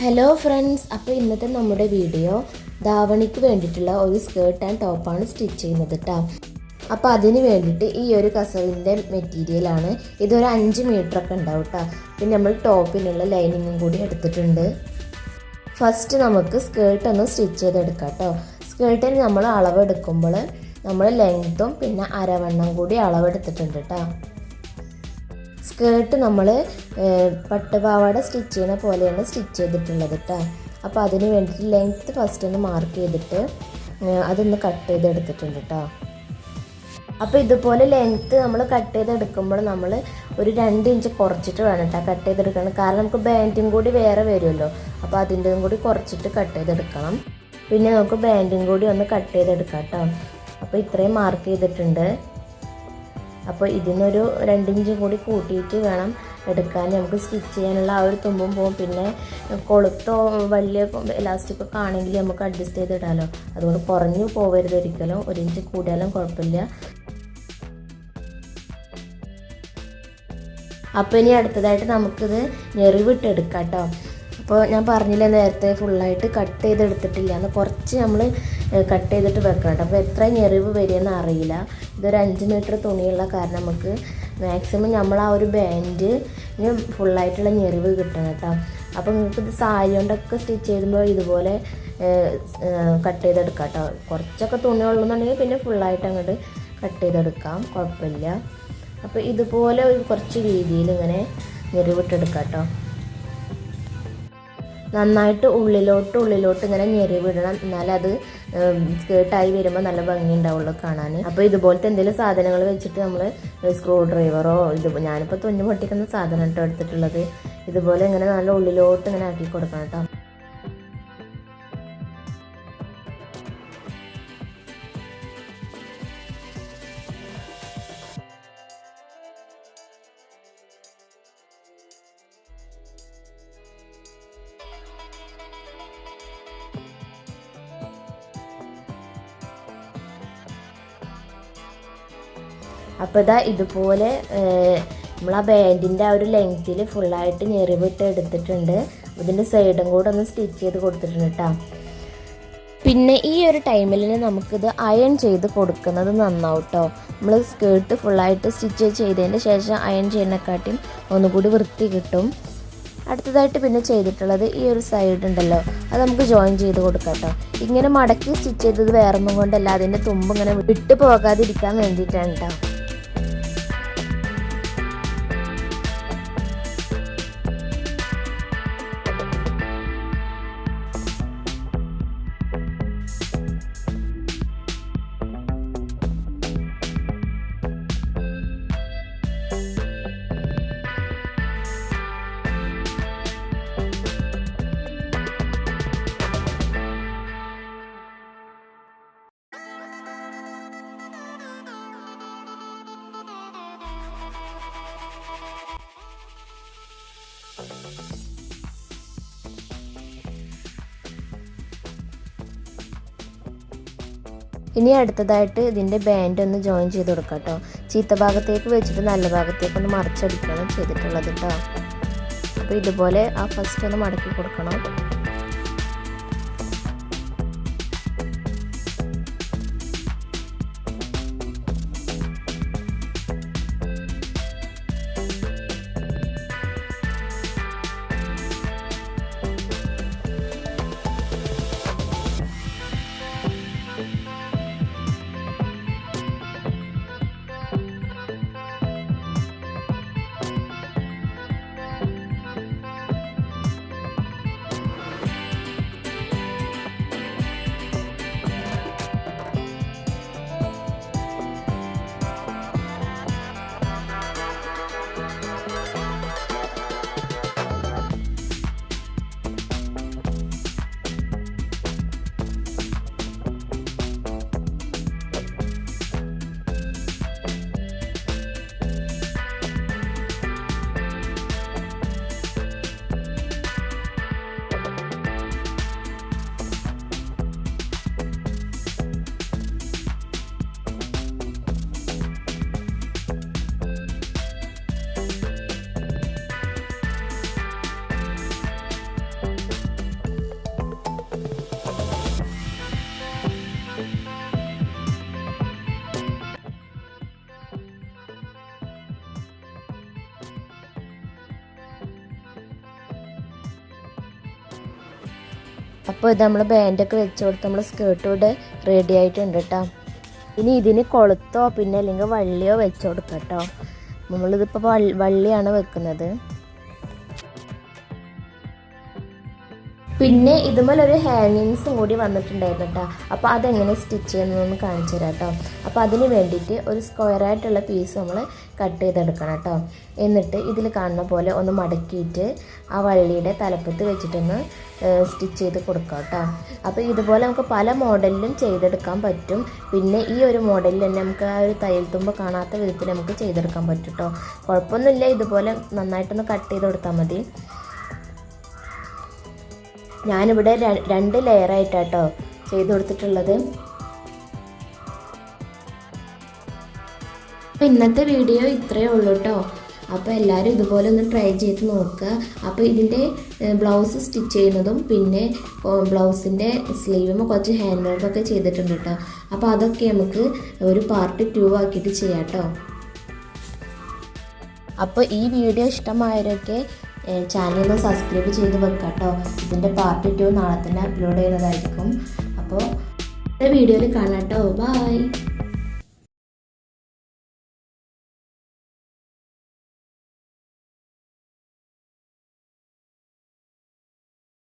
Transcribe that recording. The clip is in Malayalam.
ഹലോ ഫ്രണ്ട്സ്, അപ്പോൾ ഇന്നത്തെ നമ്മുടെ വീഡിയോ ധാവണിക്ക് വേണ്ടിയിട്ടുള്ള ഒരു സ്കേർട്ട് ആൻഡ് ടോപ്പാണ് സ്റ്റിച്ച് ചെയ്യുന്നത് കേട്ടോ. അപ്പോൾ അതിന് വേണ്ടിയിട്ട് ഈ ഒരു കസവിൻ്റെ മെറ്റീരിയലാണ്. ഇതൊരു 5 മീറ്ററൊക്കെ ഉണ്ടാവും കേട്ടോ. പിന്നെ നമ്മൾ ടോപ്പിനുള്ള ലൈനിങ്ങും കൂടി എടുത്തിട്ടുണ്ട്. ഫസ്റ്റ് നമുക്ക് സ്കേർട്ട് ഒന്ന് സ്റ്റിച്ച് ചെയ്തെടുക്കാം കേട്ടോ. സ്കേർട്ടിന് നമ്മൾ അളവെടുക്കുമ്പോൾ നമ്മൾ ലെങ്ത്തും പിന്നെ അരവണ്ണം കൂടി അളവെടുത്തിട്ടുണ്ട് കേട്ടോ. സ്കേർട്ട് നമ്മൾ പട്ടുപാവാട സ്റ്റിച്ച് ചെയ്യുന്ന പോലെയാണ് സ്റ്റിച്ച് ചെയ്തിട്ടുള്ളത് കേട്ടോ. അപ്പോൾ അതിന് വേണ്ടിയിട്ട് ലെങ്ത്ത് ഫസ്റ്റ് ഒന്ന് മാർക്ക് ചെയ്തിട്ട് അതൊന്ന് കട്ട് ചെയ്തെടുത്തിട്ടുണ്ട് കേട്ടോ. അപ്പോൾ ഇതുപോലെ ലെങ്ത്ത് നമ്മൾ കട്ട് ചെയ്തെടുക്കുമ്പോൾ നമ്മൾ ഒരു 2 ഇഞ്ച് കുറച്ചിട്ട് വേണം കേട്ടോ കട്ട് ചെയ്തെടുക്കണം. കാരണം നമുക്ക് ബാൻഡും കൂടി വേറെ വരുമല്ലോ. അപ്പോൾ അതിൻ്റെതും കൂടി കുറച്ചിട്ട് കട്ട് ചെയ്തെടുക്കണം. പിന്നെ നമുക്ക് ബാൻഡും കൂടി ഒന്ന് കട്ട് ചെയ്തെടുക്കാം കേട്ടോ. അപ്പോൾ ഇത്രയും മാർക്ക് ചെയ്തിട്ടുണ്ട്. അപ്പോൾ ഇതിനൊരു 2 ഇഞ്ച് കൂടി കൂട്ടിയിട്ട് വേണം എടുക്കാൻ. നമുക്ക് സ്റ്റിച്ച് ചെയ്യാനുള്ള ആ ഒരു തുമ്പും പോകും. പിന്നെ കൊളുത്തോ വലിയ ഇലാസ്റ്റിക്കൊക്കെ ആണെങ്കിൽ നമുക്ക് അഡ്ജസ്റ്റ് ചെയ്തിടാമല്ലോ. അതുകൊണ്ട് കുറഞ്ഞു പോകരുത് ഒരിക്കലും. 1 ഇഞ്ച് കൂടിയാലും കുഴപ്പമില്ല. അപ്പോൾ ഇനി അടുത്തതായിട്ട് നമുക്കിത് ഞെറിവിട്ടെടുക്കാം കേട്ടോ. അപ്പോൾ ഞാൻ പറഞ്ഞില്ല നേരത്തെ ഫുള്ളായിട്ട് കട്ട് ചെയ്തെടുത്തിട്ടില്ല എന്ന്, കുറച്ച് നമ്മൾ കട്ട് ചെയ്തിട്ട് വെക്കാം കേട്ടോ. അപ്പോൾ എത്ര ഞെറിവ് വരികയെന്ന് അറിയില്ല. ഇതൊരു 5 മീറ്റർ തുണിയുള്ള കാരണം നമുക്ക് മാക്സിമം നമ്മൾ ആ ഒരു ബാൻഡിന് ഫുള്ളായിട്ടുള്ള ഞെറിവ് കിട്ടണം കേട്ടോ. അപ്പോൾ നിങ്ങൾക്കിത് സാരി കൊണ്ടൊക്കെ സ്റ്റിച്ച് ചെയ്യുമ്പോൾ ഇതുപോലെ കട്ട് ചെയ്തെടുക്കാം കേട്ടോ. കുറച്ചൊക്കെ തുണി ഉള്ളതെന്നുണ്ടെങ്കിൽ പിന്നെ ഫുള്ളായിട്ട് അങ്ങോട്ട് കട്ട് ചെയ്തെടുക്കാം, കുഴപ്പമില്ല. അപ്പോൾ ഇതുപോലെ ഒരു കുറച്ച് രീതിയിൽ ഇങ്ങനെ ഞെറിവിട്ടെടുക്കാം കേട്ടോ. നന്നായിട്ട് ഉള്ളിലോട്ട് ഇങ്ങനെ ഞെറിവിടണം, എന്നാലും അത് സ്കേർട്ടായി വരുമ്പോൾ നല്ല ഭംഗി ഉണ്ടാവുള്ളൂ കാണാൻ. അപ്പോൾ ഇതുപോലത്തെ എന്തെങ്കിലും സാധനങ്ങൾ വെച്ചിട്ട് നമ്മൾ സ്ക്രൂ ഡ്രൈവറോ ഞാനിപ്പോൾ തുന്നി പൊട്ടിക്കുന്ന സാധനം കേട്ടോ എടുത്തിട്ടുള്ളത്. ഇതുപോലെ ഇങ്ങനെ നല്ല ഉള്ളിലോട്ട് ഇങ്ങനെ ആക്കി കൊടുക്കണം കേട്ടോ. അപ്പോൾ ഇതാ ഇതുപോലെ നമ്മൾ ആ ബാൻഡിൻ്റെ ആ ഒരു ലെങ്ത്തിൽ ഫുള്ളായിട്ട് ഞെറിവിട്ട് എടുത്തിട്ടുണ്ട്. ഇതിൻ്റെ സൈഡും കൂടെ ഒന്ന് സ്റ്റിച്ച് ചെയ്ത് കൊടുത്തിട്ടുണ്ട് കേട്ടോ. പിന്നെ ഈ ഒരു ടൈമിൽ നമുക്കിത് അയൺ ചെയ്ത് കൊടുക്കുന്നത് നന്നാവും കേട്ടോ. നമ്മൾ സ്കേർട്ട് ഫുള്ളായിട്ട് സ്റ്റിച്ച് ചെയ്തതിൻ്റെ ശേഷം അയൺ ചെയ്യുന്നതിനെക്കാട്ടിയും ഒന്നുകൂടി വൃത്തി കിട്ടും. അടുത്തതായിട്ട് പിന്നെ ചെയ്തിട്ടുള്ളത് ഈ ഒരു സൈഡ് ഉണ്ടല്ലോ, അത് നമുക്ക് ജോയിൻ ചെയ്ത് കൊടുക്കാം കേട്ടോ. ഇങ്ങനെ മടക്കി സ്റ്റിച്ച് ചെയ്തത് വേറൊന്നും കൊണ്ടല്ല, അതിൻ്റെ തുമ്പ് ഇങ്ങനെ വിട്ട് പോകാതിരിക്കാൻ വേണ്ടിയിട്ടാണ് കേട്ടോ. ഇനി അടുത്തതായിട്ട് ഇതിൻ്റെ ബാൻഡ് ഒന്ന് ജോയിൻ ചെയ്ത് കൊടുക്കാം കേട്ടോ. ചീത്ത ഭാഗത്തേക്ക് വെച്ചിട്ട് നല്ല ഭാഗത്തേക്ക് ഒന്ന് മറിച്ചടിക്കണം ചെയ്തിട്ടുള്ളത് കേട്ടോ. അപ്പോൾ ഇതുപോലെ ആ ഫസ്റ്റ് ഒന്ന് മടക്കി കൊടുക്കണം. അപ്പോൾ ഇത് നമ്മൾ ബാൻഡൊക്കെ വെച്ച് കൊടുത്ത് നമ്മൾ സ്കേർട്ട് ഇവിടെ റെഡി ആയിട്ടുണ്ട് കേട്ടോ. ഇനി ഇതിന് കൊളുത്തോ പിന്നെ അല്ലെങ്കിൽ വള്ളിയോ വെച്ച് കൊടുക്കാം കേട്ടോ. നമ്മളിതിപ്പോൾ വള്ളിയാണ് വെക്കുന്നത്. പിന്നെ ഇതുമേലൊരു ഹാങ്ങിങ്സും കൂടി വന്നിട്ടുണ്ടായിരുന്നു കേട്ടോ. അപ്പോൾ അതെങ്ങനെ സ്റ്റിച്ച് ചെയ്യുന്നതെന്ന് കാണിച്ചു തരാം കേട്ടോ. അപ്പോൾ അതിന് വേണ്ടിയിട്ട് ഒരു സ്ക്വയറായിട്ടുള്ള പീസ് നമ്മൾ കട്ട് ചെയ്തെടുക്കണം കേട്ടോ. എന്നിട്ട് ഇതിൽ കാണുന്ന പോലെ ഒന്ന് മടക്കിയിട്ട് ആ വള്ളിയുടെ തലപ്പത്ത് വെച്ചിട്ടൊന്ന് സ്റ്റിച്ച് ചെയ്ത് കൊടുക്കാം കേട്ടോ. അപ്പോൾ ഇതുപോലെ നമുക്ക് പല മോഡലിലും ചെയ്തെടുക്കാൻ പറ്റും. പിന്നെ ഈ ഒരു മോഡലിൽ തന്നെ നമുക്ക് ആ ഒരു തയ്യൽ തുമ്പ് കാണാത്ത വിധത്തിൽ നമുക്ക് ചെയ്തെടുക്കാൻ പറ്റും കേട്ടോ. കുഴപ്പമൊന്നുമില്ല, ഇതുപോലെ നന്നായിട്ടൊന്ന് കട്ട് ചെയ്ത് കൊടുത്താൽ മതി. ഞാനിവിടെ 2 ലെയറായിട്ടാട്ടോ ചെയ്ത് കൊടുത്തിട്ടുള്ളത്. അപ്പോൾ ഇന്നത്തെ വീഡിയോ ഇത്രയേ ഉള്ളൂ കേട്ടോ. അപ്പോൾ എല്ലാവരും ഇതുപോലെ ഒന്ന് ട്രൈ ചെയ്ത് നോക്കുക. അപ്പോൾ ഇതിൻ്റെ ബ്ലൗസ് സ്റ്റിച്ച് ചെയ്യുന്നതും പിന്നെ ബ്ലൗസിൻ്റെ സ്ലീവും കുറച്ച് ഹാൻഡ് വർക്കൊക്കെ ചെയ്തിട്ടുണ്ട് കേട്ടോ. അപ്പോൾ അതൊക്കെ നമുക്ക് ഒരു പാർട്ട് 2 ആക്കിയിട്ട് ചെയ്യാം കേട്ടോ. അപ്പോൾ ഈ വീഡിയോ ഇഷ്ടമായവരൊക്കെ ചാനൽ സബ്സ്ക്രൈബ് ചെയ്ത് വെക്കാം കേട്ടോ. ഇതിൻ്റെ പാർട്ട് 2 നാളെ തന്നെ അപ്ലോഡ് ചെയ്യുന്നതായിരിക്കും. അപ്പോൾ വീഡിയോയിൽ കാണാം കേട്ടോ. ബൈ.